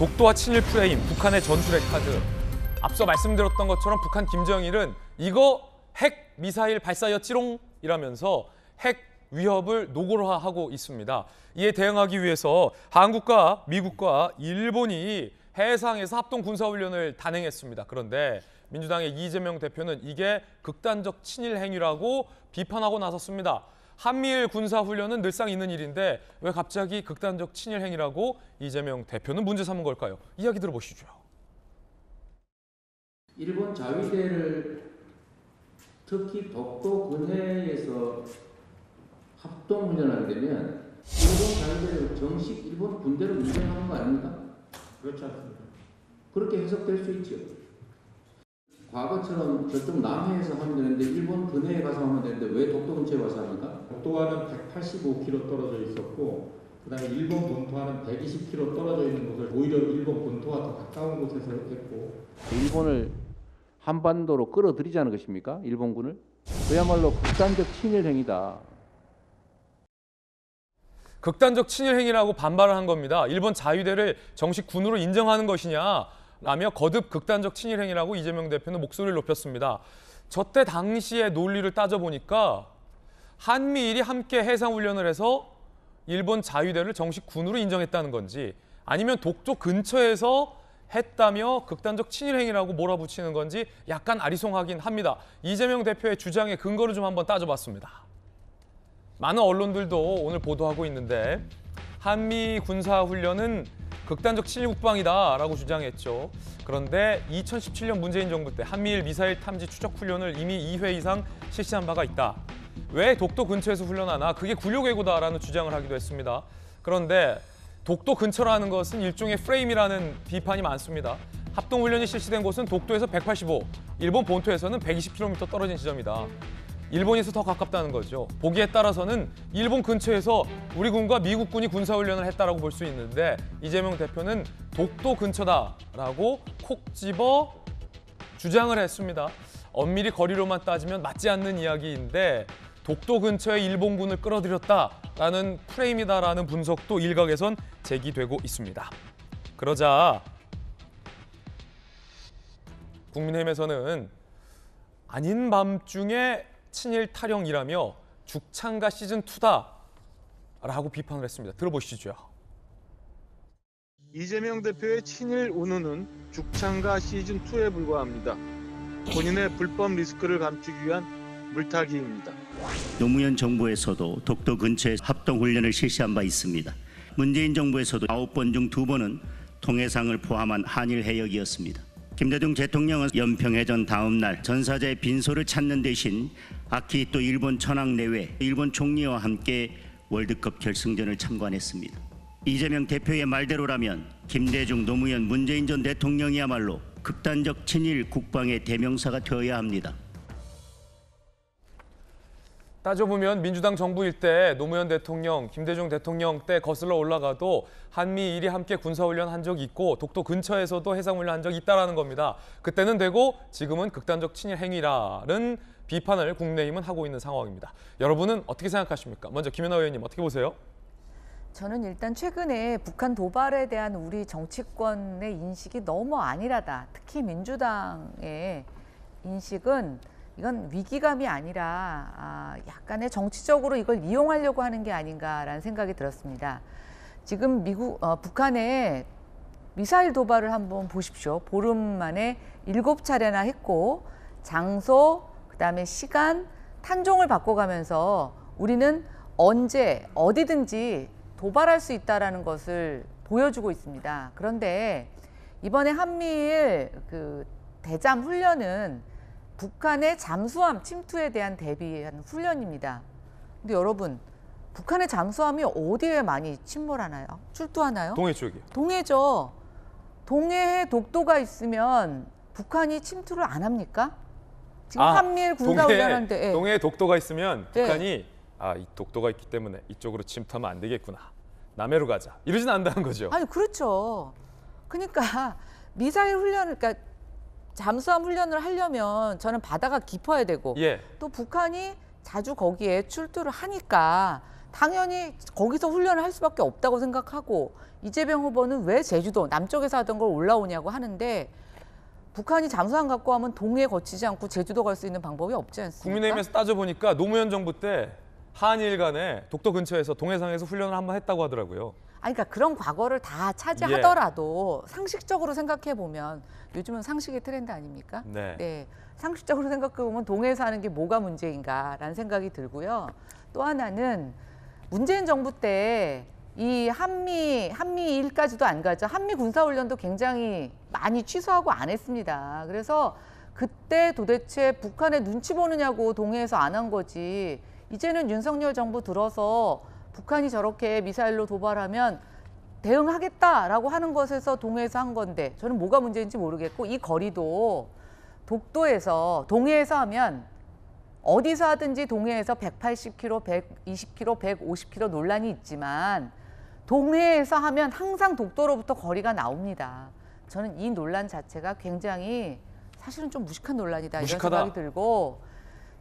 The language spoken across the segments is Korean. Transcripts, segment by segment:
독도와 친일 프레임, 북한의 전술핵 카드. 앞서 말씀드렸던 것처럼 북한 김정일은 이거 핵 미사일 발사였지롱 이라면서 핵 위협을 노골화하고 있습니다. 이에 대응하기 위해서 한국과 미국과 일본이 해상에서 합동 군사훈련을 단행했습니다. 그런데 민주당의 이재명 대표는 이게 극단적 친일 행위라고 비판하고 나섰습니다. 한미일 군사훈련은 늘상 있는 일인데 왜 갑자기 극단적 친일 행위라고 이재명 대표는 문제 삼은 걸까요? 이야기 들어보시죠. 일본 자위대를 특히 독도 근해에서 합동훈련하게 되면 일본 자위대를 정식 일본 군대로 인정하는 거 아닙니까? 그렇지 않습니다. 그렇게 해석될 수 있죠. 과거처럼 저쪽 남해에서 하면 되는데 일본 근해에 가서 하면 되는데 왜 독도 근처에 와서 합니까? 독도와는 185km 떨어져 있었고 그다음에 일본 본토와는 120km 떨어져 있는 곳을 오히려 일본 본토와 더 가까운 곳에서 했고 일본을 한반도로 끌어들이자는 것입니까? 일본군을? 그야말로 극단적 친일 행위다. 극단적 친일 행위라고 반발을 한 겁니다. 일본 자위대를 정식 군으로 인정하는 것이냐 라며 거듭 극단적 친일 행위라고 이재명 대표는 목소리를 높였습니다. 저때 당시의 논리를 따져보니까 한미일이 함께 해상훈련을 해서 일본 자위대를 정식 군으로 인정했다는 건지 아니면 독도 근처에서 했다며 극단적 친일 행위라고 몰아붙이는 건지 약간 아리송하긴 합니다. 이재명 대표의 주장의 근거를 좀 한번 따져봤습니다. 많은 언론들도 오늘 보도하고 있는데 한미 군사훈련은 극단적 친일 국방이다라고 주장했죠. 그런데 2017년 문재인 정부 때 한미일 미사일 탐지 추적 훈련을 이미 2회 이상 실시한 바가 있다. 왜 독도 근처에서 훈련하나? 그게 굴욕외구다라는 주장을 하기도 했습니다. 그런데 독도 근처라는 것은 일종의 프레임이라는 비판이 많습니다. 합동훈련이 실시된 곳은 독도에서 185, 일본 본토에서는 120km 떨어진 지점이다. 일본에서 더 가깝다는 거죠. 보기에 따라서는 일본 근처에서 우리 군과 미국 군이 군사훈련을 했다라고 볼 수 있는데 이재명 대표는 독도 근처다라고 콕 집어 주장을 했습니다. 엄밀히 거리로만 따지면 맞지 않는 이야기인데 독도 근처에 일본군을 끌어들였다라는 프레임이다라는 분석도 일각에선 제기되고 있습니다. 그러자 국민의힘에서는 아닌 밤중에 친일 타령이라며 죽창가 시즌2다라고 비판을 했습니다. 들어보시죠. 이재명 대표의 친일 운운은 죽창가 시즌2에 불과합니다. 본인의 불법 리스크를 감추기 위한 물타기입니다. 노무현 정부에서도 독도 근처에 합동훈련을 실시한 바 있습니다. 문재인 정부에서도 9번 중 2번은 통해상을 포함한 한일 해역이었습니다. 김대중 대통령은 연평해전 다음 날 전사자의 빈소를 찾는 대신 아키히토 일본 천황 내외 일본 총리와 함께 월드컵 결승전을 참관했습니다. 이재명 대표의 말대로라면 김대중, 노무현, 문재인 전 대통령이야말로 극단적 친일 국방의 대명사가 되어야 합니다. 따져보면 민주당 정부일 때 노무현 대통령, 김대중 대통령 때 거슬러 올라가도 한미일이 함께 군사훈련 한 적이 있고 독도 근처에서도 해상훈련 한 적이 있다는 겁니다. 그때는 되고 지금은 극단적 친일 행위라는 비판을 국민의힘은 하고 있는 상황입니다. 여러분은 어떻게 생각하십니까? 먼저 김연아 의원님 어떻게 보세요? 저는 일단 최근에 북한 도발에 대한 우리 정치권의 인식이 너무 안일하다. 특히 민주당의 인식은 이건 위기감이 아니라 약간의 정치적으로 이걸 이용하려고 하는 게 아닌가라는 생각이 들었습니다. 지금 북한의 미사일 도발을 한번 보십시오. 보름 만에 7차례나 했고 장소, 그다음에 시간, 탄종을 바꿔가면서 우리는 언제 어디든지 도발할 수 있다는 것을 보여주고 있습니다. 그런데 이번에 한미일 대잠 훈련은 북한의 잠수함 침투에 대한 대비한 훈련입니다. 근데 여러분, 북한의 잠수함이 어디에 많이 침몰하나요? 출두하나요? 동해 쪽이요. 동해죠. 동해에 독도가 있으면 북한이 침투를 안 합니까? 지금 한미일 군사훈련하는데 동해에 독도가 있으면 네. 북한이 이 독도가 있기 때문에 이쪽으로 침투하면 안 되겠구나. 남해로 가자. 이러진 않는다는 거죠. 아니 그렇죠. 그러니까 미사일 훈련을 그러니까 잠수함 훈련을 하려면 저는 바다가 깊어야 되고 예. 또 북한이 자주 거기에 출두를 하니까 당연히 거기서 훈련을 할 수밖에 없다고 생각하고 이재명 후보는 왜 제주도 남쪽에서 하던 걸 올라오냐고 하는데 북한이 잠수함 갖고 하면 동해 거치지 않고 제주도 갈 수 있는 방법이 없지 않습니까? 국민의힘에서 따져보니까 노무현 정부 때 한일 간에 독도 근처에서 동해상에서 훈련을 한번 했다고 하더라고요. 아니, 그러니까 그런 과거를 다 차지하더라도 상식적으로 생각해 보면 요즘은 상식의 트렌드 아닙니까? 네. 상식적으로 생각해 보면 동해에서 하는 게 뭐가 문제인가라는 생각이 들고요. 또 하나는 문재인 정부 때 이 한미일까지도 안 가죠. 한미 군사훈련도 굉장히 많이 취소하고 안 했습니다. 그래서 그때 도대체 북한의 눈치 보느냐고 동해에서 안 한 거지. 이제는 윤석열 정부 들어서 북한이 저렇게 미사일로 도발하면 대응하겠다라고 하는 것에서 동해에서 한 건데 저는 뭐가 문제인지 모르겠고 이 거리도 독도에서 동해에서 하면 어디서 하든지 동해에서 180km, 120km, 150km 논란이 있지만 동해에서 하면 항상 독도로부터 거리가 나옵니다. 저는 이 논란 자체가 굉장히 사실은 좀 무식한 논란이다 무식하다. 이런 생각이 들고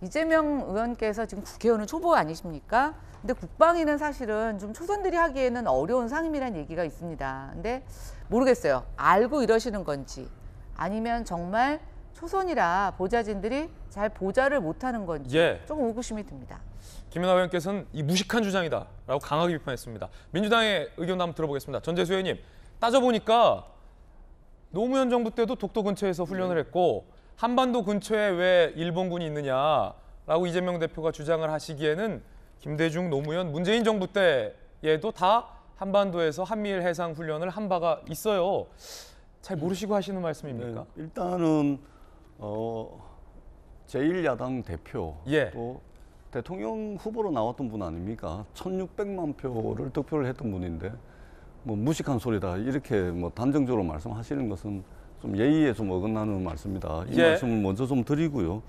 이재명 의원께서 지금 국회의원은 초보 아니십니까? 근데 국방위는 사실은 좀 초선들이 하기에는 어려운 상임이라는 얘기가 있습니다. 근데 모르겠어요. 알고 이러시는 건지 아니면 정말 초선이라 보좌진들이 잘 보좌를 못하는 건지 조금 의구심이 듭니다. 김연아 의원께서는 이 무식한 주장이다라고 강하게 비판했습니다. 민주당의 의견 한번 들어보겠습니다. 전재수 의원님, 따져보니까 노무현 정부 때도 독도 근처에서 훈련을 했고 한반도 근처에 왜 일본군이 있느냐라고 이재명 대표가 주장을 하시기에는 김대중, 노무현, 문재인 정부 때에도 다 한반도에서 한미일 해상 훈련을 한 바가 있어요. 잘 모르시고 하시는 말씀입니까? 네, 일단은 제1야당 대표 또 대통령 후보로 나왔던 분 아닙니까? 1600만 표를 득표를 했던 분인데 뭐 무식한 소리다 이렇게 뭐 단정적으로 말씀하시는 것은 좀 예의에 좀 어긋나는 말씀이다. 이 말씀을 먼저 좀 드리고요.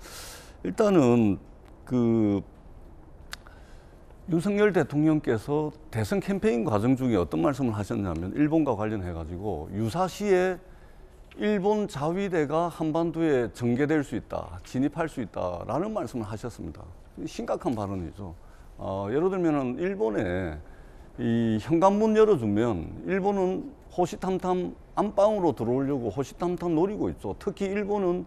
일단은 그 윤석열 대통령께서 대선 캠페인 과정 중에 어떤 말씀을 하셨냐면 일본과 관련해 가지고 유사시에 일본 자위대가 한반도에 전개될 수 있다, 진입할 수 있다라는 말씀을 하셨습니다. 심각한 발언이죠. 예를 들면은 일본에 이 현관문 열어주면 일본은 호시탐탐 안방으로 들어오려고 호시탐탐 노리고 있죠. 특히 일본은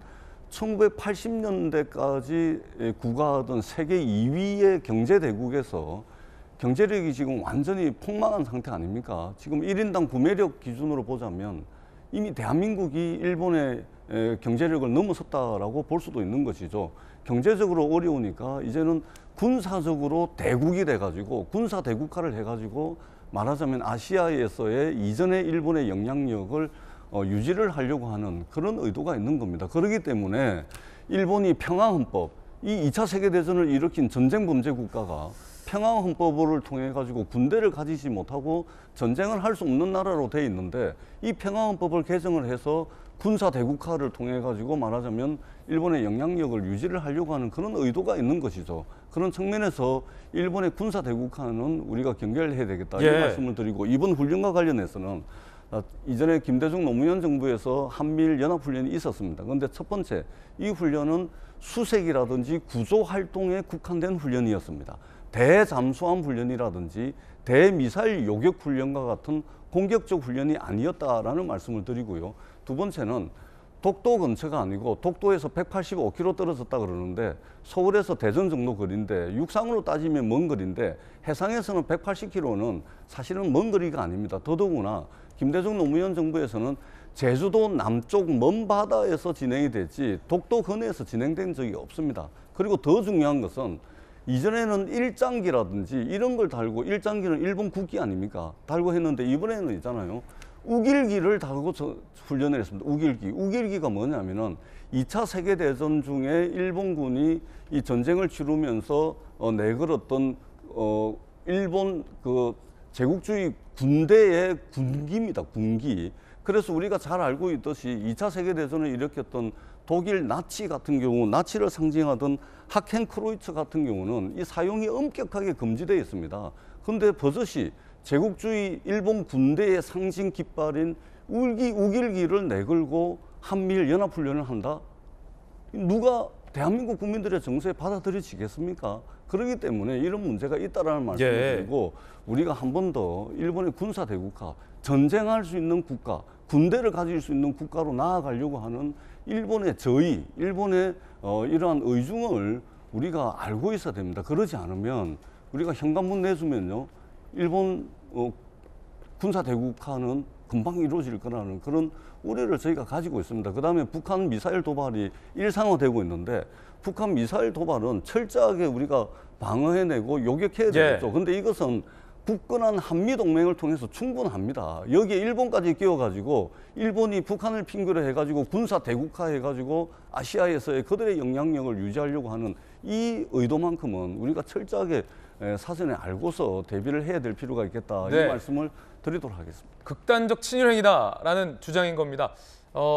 1980년대까지 구가하던 세계 2위의 경제대국에서 경제력이 지금 완전히 폭망한 상태 아닙니까? 지금 1인당 구매력 기준으로 보자면 이미 대한민국이 일본의 경제력을 넘어섰다라고 볼 수도 있는 것이죠. 경제적으로 어려우니까 이제는 군사적으로 대국이 돼가지고 군사 대국화를 해가지고 말하자면 아시아에서의 이전의 일본의 영향력을 유지를 하려고 하는 그런 의도가 있는 겁니다. 그렇기 때문에 일본이 평화헌법, 이 2차 세계대전을 일으킨 전쟁 범죄 국가가 평화헌법을 통해 가지고 군대를 가지지 못하고 전쟁을 할 수 없는 나라로 돼 있는데 이 평화헌법을 개정을 해서 군사 대국화를 통해 가지고 말하자면 일본의 영향력을 유지를 하려고 하는 그런 의도가 있는 것이죠. 그런 측면에서 일본의 군사 대국화는 우리가 경계를 해야 되겠다 이 말씀을 드리고 이번 훈련과 관련해서는 이전에 김대중 노무현 정부에서 한미일 연합훈련이 있었습니다. 그런데 첫 번째 이 훈련은 수색이라든지 구조 활동에 국한된 훈련이었습니다. 대잠수함 훈련이라든지 대미사일 요격 훈련과 같은 공격적 훈련이 아니었다라는 말씀을 드리고요. 두 번째는 독도 근처가 아니고 독도에서 185km 떨어졌다 그러는데 서울에서 대전 정도 거리인데 육상으로 따지면 먼 거리인데 해상에서는 180km는 사실은 먼 거리가 아닙니다. 더더구나 김대중 노무현 정부에서는 제주도 남쪽 먼 바다에서 진행이 됐지 독도 근해에서 진행된 적이 없습니다. 그리고 더 중요한 것은 이전에는 일장기라든지 이런 걸 달고 일장기는 일본 국기 아닙니까? 달고 했는데 이번에는 있잖아요. 우길기를 달고 훈련을 했습니다. 우길기가 뭐냐면은 2차 세계대전 중에 일본군이 이 전쟁을 치르면서 내걸었던 일본 그 제국주의 군대의 군기입니다. 군기. 그래서 우리가 잘 알고 있듯이 2차 세계대전을 일으켰던 독일 나치 같은 경우 나치를 상징하던 하켄크로이츠 같은 경우는 이 사용이 엄격하게 금지되어 있습니다. 그런데 버젓이 제국주의 일본 군대의 상징 깃발인 우길기를 내걸고 한미일 연합훈련을 한다? 누가 대한민국 국민들의 정서에 받아들여지겠습니까? 그렇기 때문에 이런 문제가 있다라는 말씀을 예. 드리고 우리가 한 번 더 일본의 군사 대국화, 전쟁할 수 있는 국가, 군대를 가질 수 있는 국가로 나아가려고 하는 일본의 저의, 일본의 이러한 의중을 우리가 알고 있어야 됩니다. 그러지 않으면 우리가 현관문 내주면요, 일본 군사 대국화는 금방 이루어질 거라는 그런 우려를 저희가 가지고 있습니다. 그다음에 북한 미사일 도발이 일상화되고 있는데 북한 미사일 도발은 철저하게 우리가 방어해내고 요격해야 되겠죠. 그런데 이것은 굳건한 한미 동맹을 통해서 충분합니다. 여기에 일본까지 끼워가지고 일본이 북한을 핑계로 해가지고 군사 대국화해가지고 아시아에서의 그들의 영향력을 유지하려고 하는 이 의도만큼은 우리가 철저하게 사전에 알고서 대비를 해야 될 필요가 있겠다. 네. 이 말씀을 드리도록 하겠습니다. 극단적 친일 행위다라는 주장인 겁니다.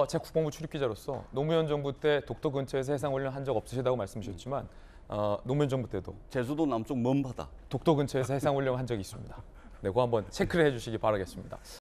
제가 국방부 출입기자로서 노무현 정부 때 독도 근처에서 해상훈련 한 적 없으시다고 말씀하셨지만 노무현 정부 때도 제주도 남쪽 먼 바다. 독도 근처에서 해상훈련 한 적이 있습니다. 네, 그거 한번 체크를 해주시기 바라겠습니다.